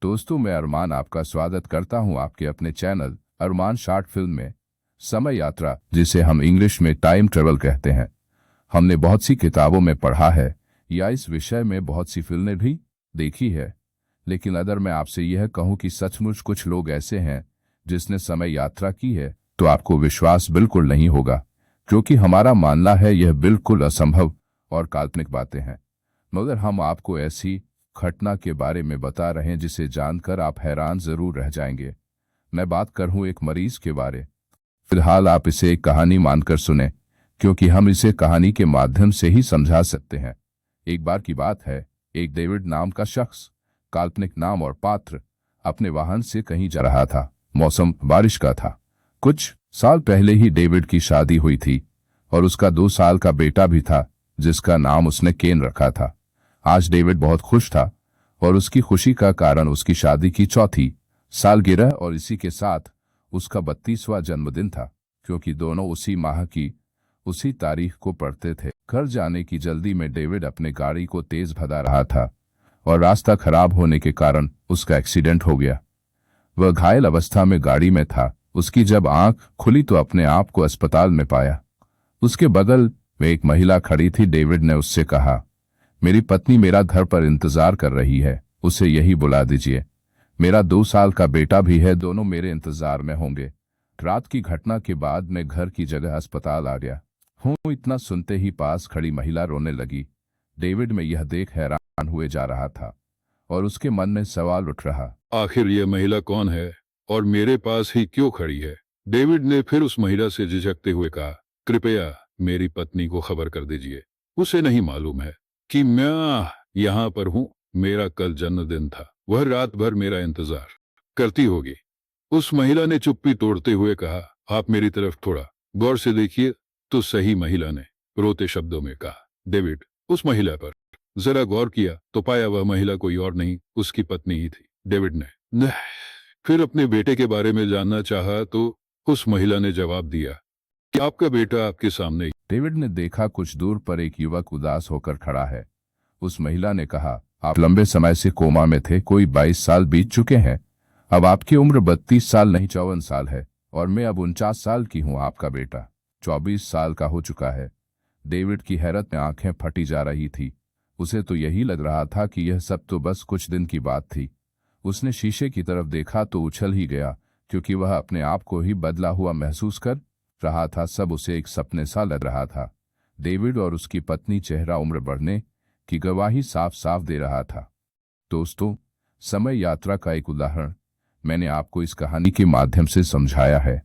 दोस्तों, मैं अरमान आपका स्वागत करता हूं आपके अपने चैनल अरमान शॉर्ट फिल्म में। समय यात्रा, जिसे हम इंग्लिश में टाइम ट्रेवल कहते हैं, हमने बहुत सी किताबों में पढ़ा है या इस विषय में बहुत सी फिल्में भी देखी है। लेकिन अगर मैं आपसे यह कहूं कि सचमुच कुछ लोग ऐसे हैं जिसने समय यात्रा की है, तो आपको विश्वास बिल्कुल नहीं होगा, क्योंकि हमारा मानना है यह बिल्कुल असंभव और काल्पनिक बातें हैं। मगर हम आपको ऐसी घटना के बारे में बता रहे हैं जिसे जानकर आप हैरान जरूर रह जाएंगे। मैं बात कर हूं एक मरीज के बारे। फिलहाल आप इसे एक कहानी मानकर सुने, क्योंकि हम इसे कहानी के माध्यम से ही समझा सकते हैं। एक बार की बात है, एक डेविड नाम का शख्स, काल्पनिक नाम और पात्र, अपने वाहन से कहीं जा रहा था। मौसम बारिश का था। कुछ साल पहले ही डेविड की शादी हुई थी और उसका 2 साल का बेटा भी था, जिसका नाम उसने केन रखा था। आज डेविड बहुत खुश था और उसकी खुशी का कारण उसकी शादी की चौथी सालगिरह और इसी के साथ उसका 32वां जन्मदिन था, क्योंकि दोनों उसी माह की उसी तारीख को पढ़ते थे। घर जाने की जल्दी में डेविड अपने गाड़ी को तेज भगा रहा था और रास्ता खराब होने के कारण उसका एक्सीडेंट हो गया। वह घायल अवस्था में गाड़ी में था। उसकी जब आंख खुली तो अपने आप को अस्पताल में पाया। उसके बगल में एक महिला खड़ी थी। डेविड ने उससे कहा, मेरी पत्नी मेरा घर पर इंतजार कर रही है, उसे यही बुला दीजिए। मेरा 2 साल का बेटा भी है, दोनों मेरे इंतजार में होंगे। रात की घटना के बाद मैं घर की जगह अस्पताल आ गया हूँ। इतना सुनते ही पास खड़ी महिला रोने लगी। डेविड में यह देख हैरान हुए जा रहा था और उसके मन में सवाल उठ रहा, आखिर ये महिला कौन है और मेरे पास ही क्यों खड़ी है? डेविड ने फिर उस महिला से झिझकते हुए कहा, कृपया मेरी पत्नी को खबर कर दीजिए। उसे नहीं मालूम है कि मैं यहाँ पर हूँ। मेरा कल जन्मदिन था। वह रात भर मेरा इंतजार करती होगी। उस महिला ने चुप्पी तोड़ते हुए कहा, आप मेरी तरफ थोड़ा गौर से देखिए तो सही। महिला ने रोते शब्दों में कहा। डेविड उस महिला पर जरा गौर किया तो पाया वह महिला कोई और नहीं, उसकी पत्नी ही थी। डेविड ने फिर अपने बेटे के बारे में जानना चाहा तो उस महिला ने जवाब दिया कि आपका बेटा आपके सामने। डेविड ने देखा कुछ दूर पर एक युवक उदास होकर खड़ा है। उस महिला ने कहा, आप लंबे समय से कोमा में थे, कोई 22 साल बीत चुके हैं। अब आपकी उम्र 32 साल नहीं 54 साल है और मैं अब 49 साल की हूं। आपका बेटा 24 साल का हो चुका है। डेविड की हैरत में आंखें फटी जा रही थी। उसे तो यही लग रहा था कि यह सब तो बस कुछ दिन की बात थी। उसने शीशे की तरफ देखा तो उछल ही गया, क्योंकि वह अपने आप को ही बदला हुआ महसूस कर रहा था। सब उसे एक सपने सा लग रहा था। डेविड और उसकी पत्नी चेहरा उम्र बढ़ने की गवाही साफ साफ दे रहा था। दोस्तों, समय यात्रा का एक उदाहरण मैंने आपको इस कहानी के माध्यम से समझाया है।